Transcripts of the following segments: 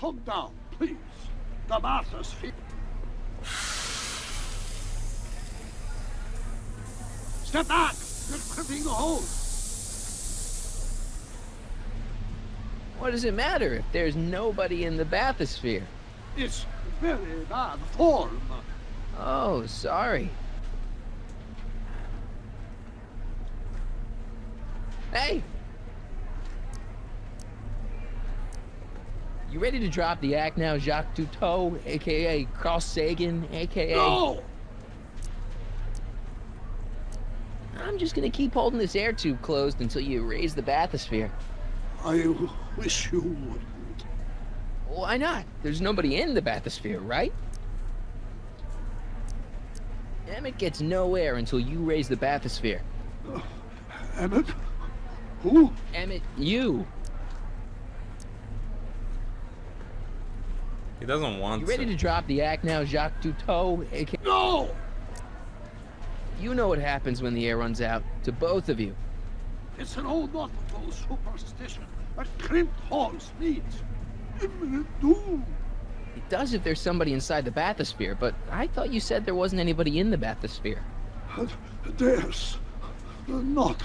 Calm down, please. The bathysphere. Step back! You're tripping the hose! What does it matter if there's nobody in the bathysphere? It's very bad form. Oh, sorry. Hey! You ready to drop the act now, Jacques Cousteau, a.k.a. Carl Sagan, a.k.a. No! I'm just gonna keep holding this air tube closed until you raise the bathysphere. I wish you wouldn't. Why not? There's nobody in the bathysphere, right? Emmett gets no air until you raise the bathysphere. Emmett? Who? Emmett, you. He doesn't want You ready to drop the act now, Jacques Cousteau, a.k.a. No! You know what happens when the air runs out, to both of you. It's an old nautical superstition that crimped hogs means imminent doom. It does if there's somebody inside the bathysphere, but I thought you said there wasn't anybody in the bathysphere. There's not.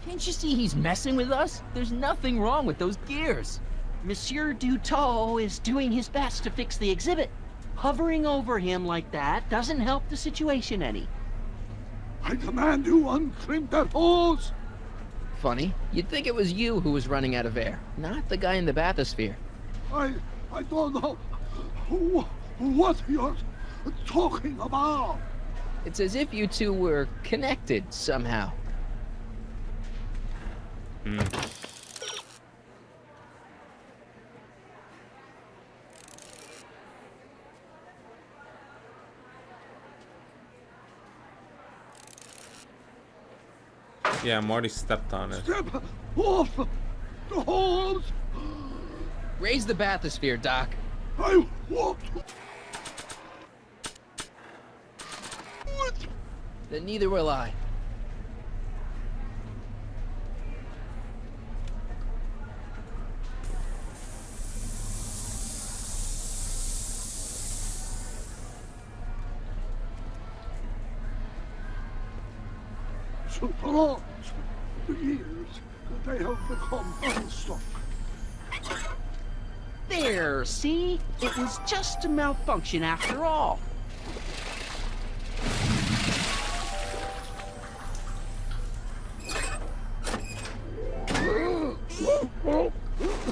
Can't you see he's messing with us? There's nothing wrong with those gears. Monsieur Dutot is doing his best to fix the exhibit. Hovering over him like that doesn't help the situation any. I demand you uncrimp that hose. Funny, you'd think it was you who was running out of air, not the guy in the bathysphere. I don't know what you're talking about. It's as if you two were connected somehow. Yeah, Marty stepped on it. Step off the hose. Raise the bathysphere, Doc. I won't. Then neither will I. Throughout the years, they have become unstuck. There, see? It was just a malfunction after all.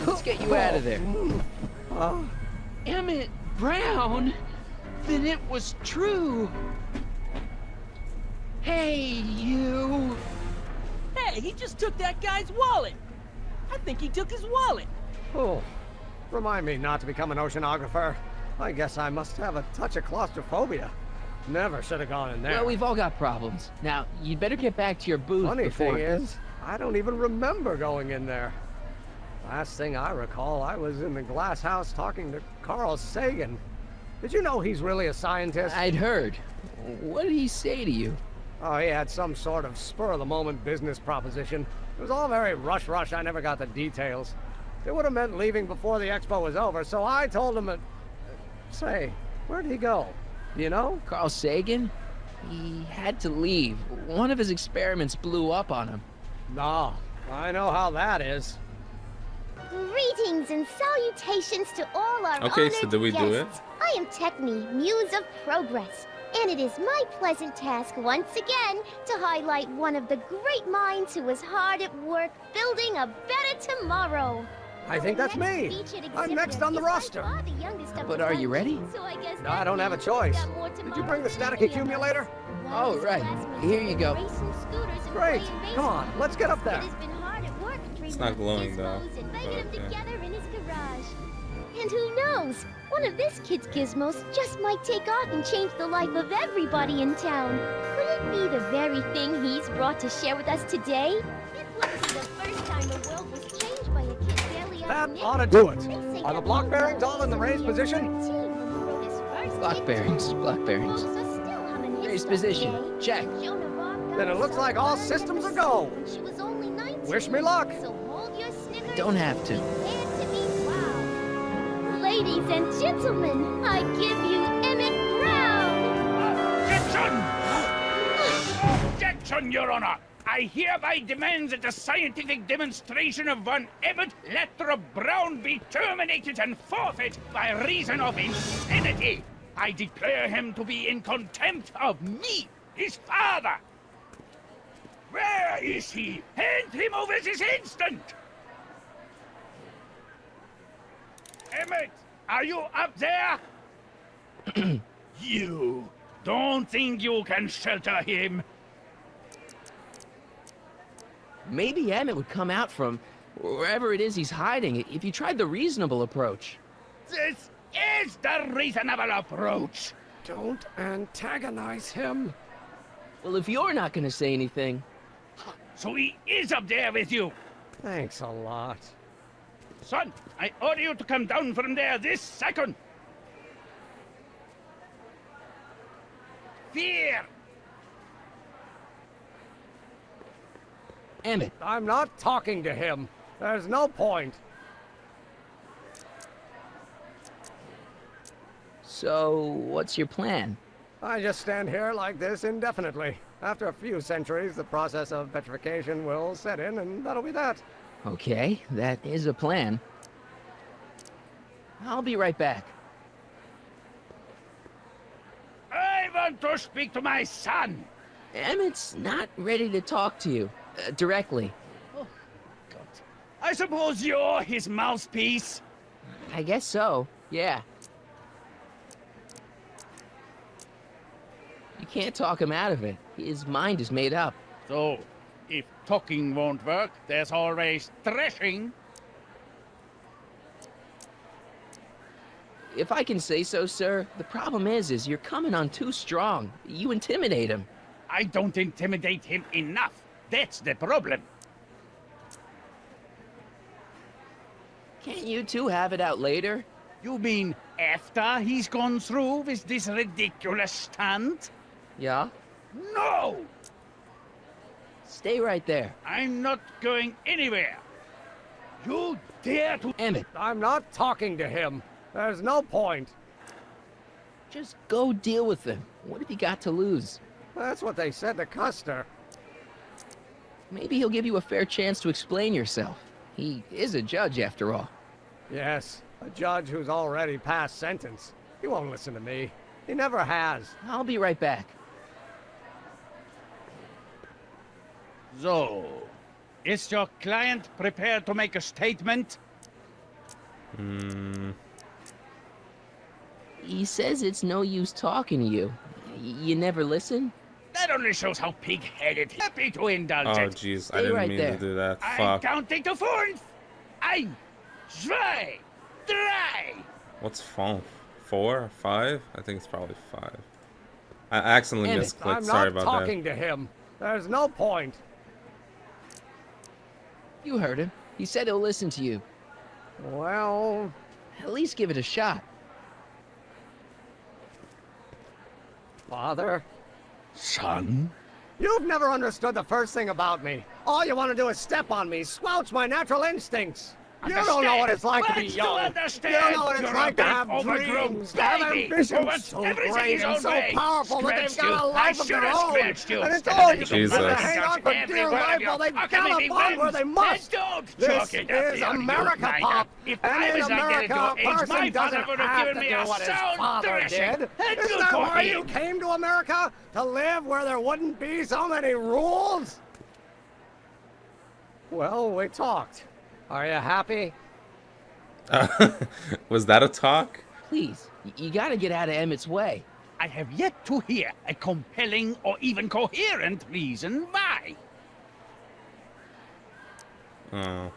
Let's get you out of there. Emmett Brown? Then it was true. Hey, you. Hey, he just took that guy's wallet. I think he took his wallet. Oh, remind me not to become an oceanographer. I guess I must have a touch of claustrophobia. Never should have gone in there. Well, we've all got problems. Now, you'd better get back to your booth Funny before... thing is, I don't even remember going in there. Last thing I recall, I was in the glass house talking to Carl Sagan. Did you know he's really a scientist? I'd heard. What did he say to you? Oh, he had some sort of spur-of-the-moment business proposition. It was all very rush, I never got the details. It would have meant leaving before the expo was over, so I told him that... Say, where'd he go? Do you know? Carl Sagan? He had to leave. One of his experiments blew up on him. No, I know how that is. Greetings and salutations to all our Okay, honored so did we do it? guests. I am Techne, Muse of Progress, and it is my pleasant task once again to highlight one of the great minds who was hard at work building a better tomorrow. I think that's me. I'm next on the roster. But are you ready? No, I don't have a choice. Did you bring the static accumulator? Oh, right. Here you go. Great. Come on, let's get up there. It's not glowing, though, but, And who knows? One of this kid's gizmos just might take off and change the life of everybody in town. Could it be the very thing he's brought to share with us today? It wouldn't be the first time the world was changed by a kid barely That out ought to do it. Are the block bearings all in the raised position? Block bearings, block bearings. Raised position, check. Then it looks like all systems are go. She was only 19, Wish me luck. So hold your snickers don't have to. And to be wow. Ladies and gentlemen, I give you Emmett Brown. Objection! Objection, Your Honor! I hereby demand that the scientific demonstration of one Emmett Brown be terminated and forfeit by reason of insanity. I declare him to be in contempt of me, his father. Where is he? Hand him over this instant! Emmett, are you up there? You don't think you can shelter him? Maybe Emmett would come out from wherever it is he's hiding if you tried the reasonable approach. This is the reasonable approach. Don't antagonize him. Well, if you're not gonna say anything... So he is up there with you. Thanks a lot. Son, I order you to come down from there this second. Fear! Emmett, I'm not talking to him. There's no point. so what's your plan? I just stand here like this indefinitely. After a few centuries, the process of petrification will set in, and that'll be that. Okay, that is a plan. I'll be right back. I want to speak to my son. Emmett's not ready to talk to you directly. Oh, God. I suppose you're his mouthpiece. I guess so, yeah. You can't talk him out of it. His mind is made up. So, if talking won't work, there's always threshing. If I can say so, sir, the problem is you're coming on too strong. You intimidate him. I don't intimidate him enough. That's the problem. Can't you two have it out later? You mean after he's gone through with this ridiculous stunt? Yeah? No! Stay right there. I'm not going anywhere. You dare to... Emmett, I'm not talking to him. There's no point. just go deal with him. What have you got to lose? That's what they said to Custer. Maybe he'll give you a fair chance to explain yourself. He is a judge, after all. Yes, a judge who's already passed sentence. He won't listen to me. He never has. I'll be right back. So, is your client prepared to make a statement? He says it's no use talking to you. You never listen? That only shows how pig-headed. Happy to indulge Oh, it. jeez. I Stay didn't right mean there. to do that. I'm Fuck. counting to 4. 1, 2, 3. What's phone? 4? 5? I think it's probably 5. I accidentally Emmett, misclicked. I'm Sorry not about talking to him. There's no point. You heard him. He said he'll listen to you. Well, At least give it a shot. Father, Son? you've never understood the first thing about me. All you want to do is step on me, squelch my natural instincts. You don't know what it's like to be What's young. You understand? don't know what it's You're like a to big, have overgrown dreams, to have baby who ambitions wants so everything great his and own so way. powerful that they've Scratched got a you. life I of their should have own. scratched you. And it's Better all than you you Jesus. can Christ. hang on for Every dear one of life you while they are gallop committing on where they wins. must. And don't This chalk it up is to America, your Pop. If And I in was not America, getting a your age, person my father doesn't would have have given to me do a what his sound father thrashing. did. And Isn't good that for why you him. came to America? To live where there wouldn't be so many rules? Well, we talked. Are you happy? Was that a talk? Please, you gotta get out of Emmett's way. I have yet to hear a compelling or even coherent reason why. Oh.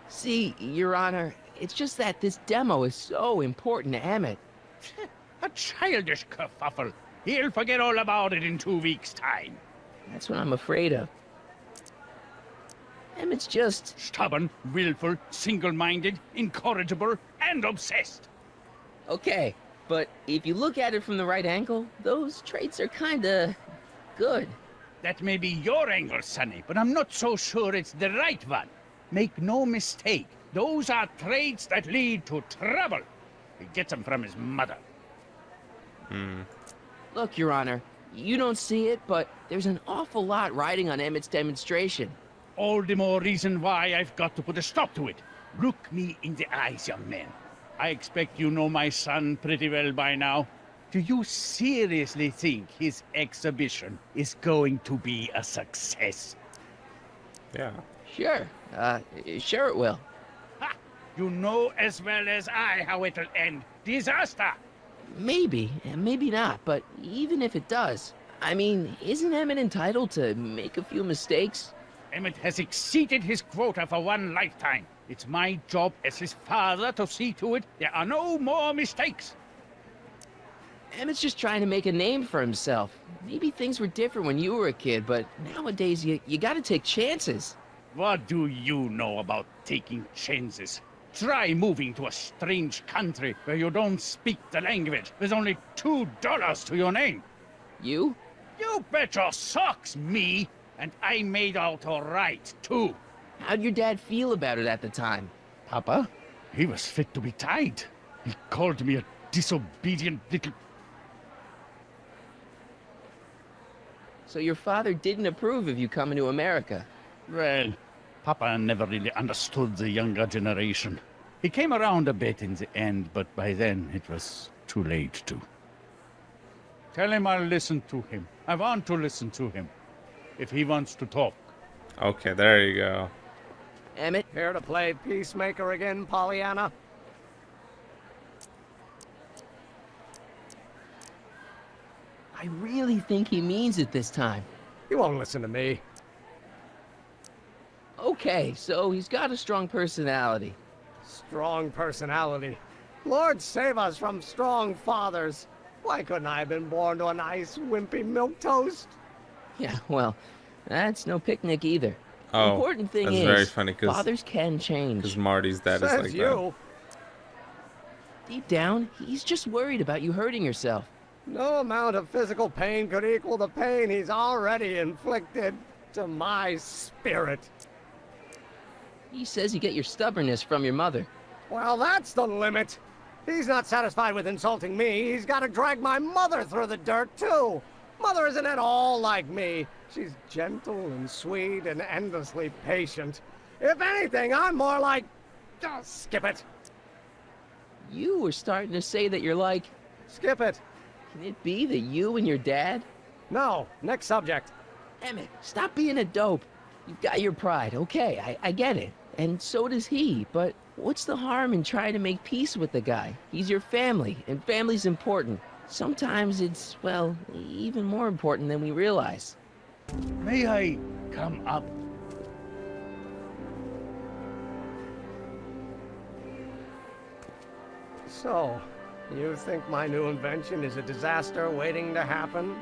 See, Your Honor, it's just that this demo is so important to Emmett. A childish kerfuffle. He'll forget all about it in 2 weeks' time. That's what I'm afraid of. Emmett's just... Stubborn, willful, single-minded, incorrigible, and obsessed. Okay, but if you look at it from the right angle, those traits are kinda... good. That may be your angle, Sonny, but I'm not so sure it's the right one. Make no mistake, those are traits that lead to trouble. He gets them from his mother. Look, Your Honor, you don't see it, but there's an awful lot riding on Emmett's demonstration. All the more reason why I've got to put a stop to it. Look me in the eyes, young man. I expect you know my son pretty well by now. Do you seriously think his exhibition is going to be a success? Yeah. Sure, sure it will. Ha! You know as well as I how it'll end. Disaster! Maybe, and maybe not, but even if it does, I mean, isn't Emmett entitled to make a few mistakes? Emmett has exceeded his quota for one lifetime. It's my job as his father to see to it there are no more mistakes. Emmett's just trying to make a name for himself. Maybe things were different when you were a kid, but nowadays you gotta take chances. What do you know about taking chances? Try moving to a strange country where you don't speak the language with only $2 to your name. You? You bet your socks, me! And I made out all right, too. How'd your dad feel about it at the time? Papa? He was fit to be tied. He called me a disobedient little... So your father didn't approve of you coming to America? Well, Papa never really understood the younger generation. He came around a bit in the end, but by then it was too late to. Tell him I'll listen to him. I want to listen to him. If he wants to talk. Okay, there you go. Emmett? Here to play peacemaker again, Pollyanna? I really think he means it this time. He won't listen to me. Okay, so he's got a strong personality. Strong personality. Lord save us from strong fathers. Why couldn't I have been born to a nice, wimpy milquetoast? Yeah, well, that's no picnic either. Oh, the important thing that's is, very funny, fathers can because change. Marty's dad is Says like you. Deep down, he's just worried about you hurting yourself. No amount of physical pain could equal the pain he's already inflicted to my spirit. He says you get your stubbornness from your mother. Well, that's the limit. He's not satisfied with insulting me. He's got to drag my mother through the dirt, too. Mother isn't at all like me. She's gentle and sweet and endlessly patient. If anything, I'm more like... skip it. You were starting to say that you're like... Skip it. Can it be that you and your dad? No, next subject. Emmett, stop being a dope. You've got your pride, okay, I get it. And so does he, but what's the harm in trying to make peace with the guy? He's your family, and family's important. Sometimes it's, well, even more important than we realize. May I come up? So, you think my new invention is a disaster waiting to happen?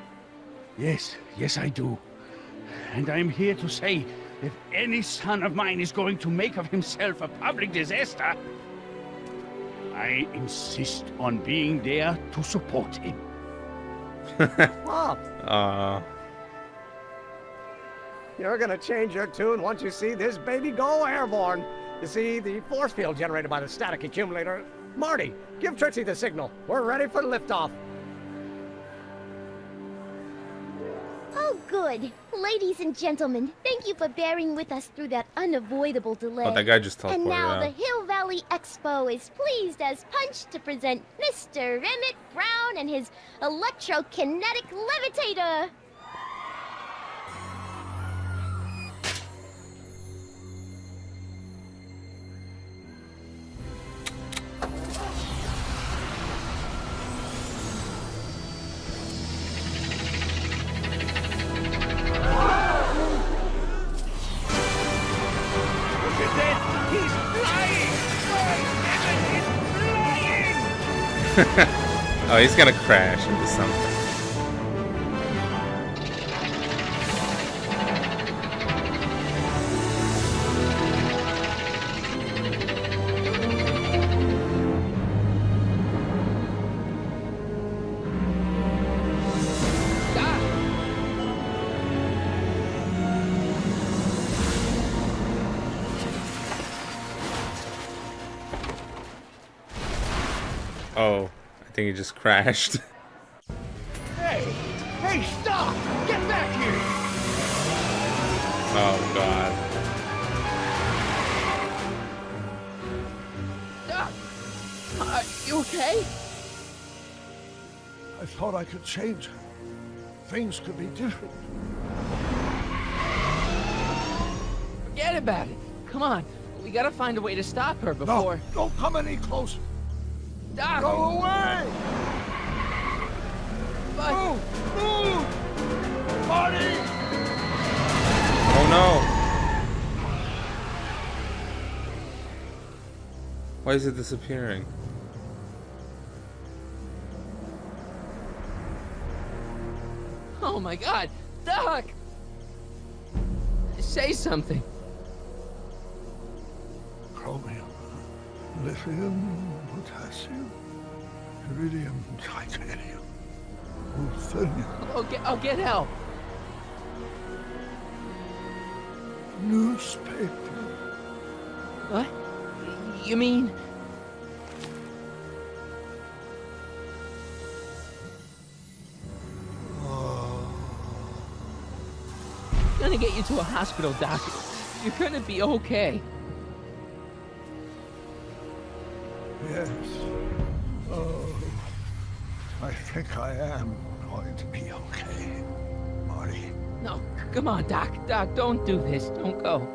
Yes, I do. And I'm here to say, if any son of mine is going to make of himself a public disaster, I insist on being there to support him. Pop, you're gonna change your tune once you see this baby go airborne. You see, the force field generated by the static accumulator... Marty, give Trixie the signal. We're ready for liftoff. Oh, good. Ladies and gentlemen, thank you for bearing with us through that unavoidable delay. Oh, that guy just teleported And now out. the Hill Valley Expo is pleased as punch to present Mr. Emmett Brown and his electrokinetic levitator. Oh, he's gonna crash into something. Oh, I think he just crashed. Hey! Hey, stop! Get back here! Oh god. Doc, are you okay? I thought I could change her. Things could be different. Forget about it. Come on, we gotta find a way to stop her before. No, don't come any closer. Doc! Go away! But... Move! Move! Marty! Oh no! Why is it disappearing? Oh my god! Doc! Say something. Chromium, lithium, potassium, iridium, titanium, ruthenium, I'll get help. newspaper. What? You mean... I'm gonna get you to a hospital, Doc. You're gonna be okay. Yes. Oh, I think I am going to be okay, Marty. No, come on, Doc. Doc, don't do this. Don't go.